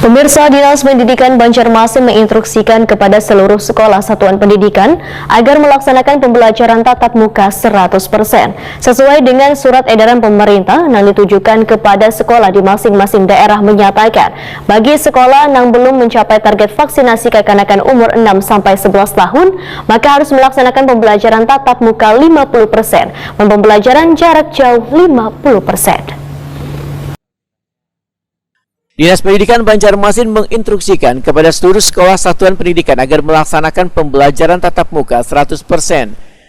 Pemirsa, Dinas Pendidikan Banjarmasin menginstruksikan kepada seluruh sekolah satuan pendidikan agar melaksanakan pembelajaran tatap muka 100% sesuai dengan surat edaran pemerintah yang ditujukan kepada sekolah di masing-masing daerah menyatakan bagi sekolah yang belum mencapai target vaksinasi kekanak-kanakan umur 6-11 tahun maka harus melaksanakan pembelajaran tatap muka 50% dan pembelajaran jarak jauh 50%. Dinas Pendidikan Banjarmasin menginstruksikan kepada seluruh sekolah satuan pendidikan agar melaksanakan pembelajaran tatap muka 100%.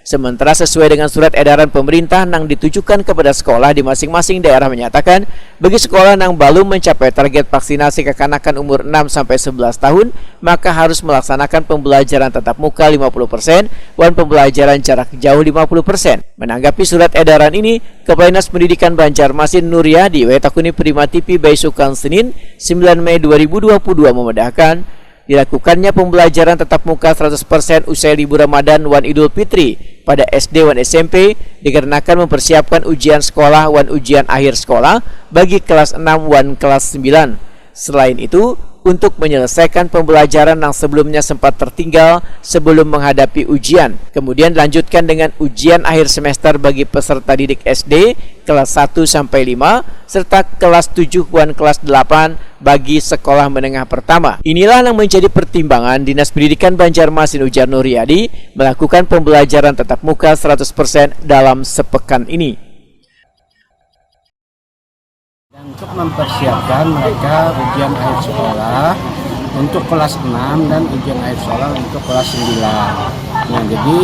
Sementara sesuai dengan surat edaran pemerintah yang ditujukan kepada sekolah di masing-masing daerah menyatakan, bagi sekolah yang belum mencapai target vaksinasi kekanak-kanakan umur 6-11 tahun, maka harus melaksanakan pembelajaran tatap muka 50% dan pembelajaran jarak jauh 50%. Menanggapi surat edaran ini, Kepala Dinas Pendidikan Banjarmasin Nuryadi Wetakuni Prima TV Baisukan Senin 9 Mei 2022 memedahkan dilakukannya pembelajaran tatap muka 100% usai libur Ramadan wan Idul Fitri pada SD wan SMP dikarenakan mempersiapkan ujian sekolah wan ujian akhir sekolah bagi kelas 6 wan kelas 9. Selain itu, untuk menyelesaikan pembelajaran yang sebelumnya sempat tertinggal sebelum menghadapi ujian. Kemudian dilanjutkan dengan ujian akhir semester bagi peserta didik SD kelas 1-5 serta kelas 7 dan kelas 8 bagi sekolah menengah pertama. Inilah yang menjadi pertimbangan Dinas Pendidikan Banjarmasin ujar Nuryadi melakukan pembelajaran tatap muka 100% dalam sepekan ini. Untuk mempersiapkan mereka ujian akhir sekolah untuk kelas 6 dan ujian akhir sekolah untuk kelas 9. Nah, jadi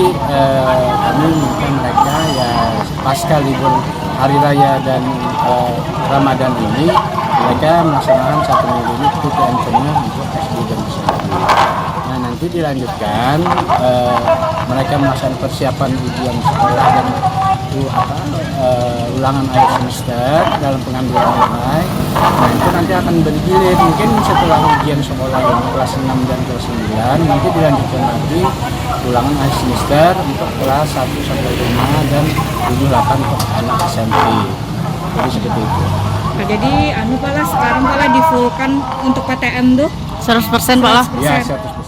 kami minta mereka ya pasca libur hari raya dan Ramadan ini mereka melaksanakan 1 minggu ini tujuannya untuk SD dan SMP. Nah, nanti dilanjutkan mereka melaksanakan persiapan ujian sekolah dan ulangan akhir semester dalam pengambilan nilai. Nah, itu nanti akan bergilir mungkin setelah ujian sekolah yang kelas 6 dan kelas 9 nanti dilanjutkan lagi ulangan akhir semester untuk kelas 1-5 dan 7-8 untuk anak SMP. Jadi seperti itu. Nah, jadi Pak lah sekarang Pak lah di-fullkan untuk PTM tuh 100% Pak lah. Ya, 100%.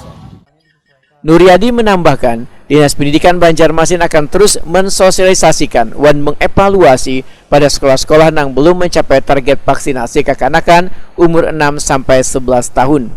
Nuryadi menambahkan, Dinas Pendidikan Banjarmasin akan terus mensosialisasikan dan mengevaluasi pada sekolah-sekolah yang belum mencapai target vaksinasi kekanak-kanakan umur 6-11 tahun.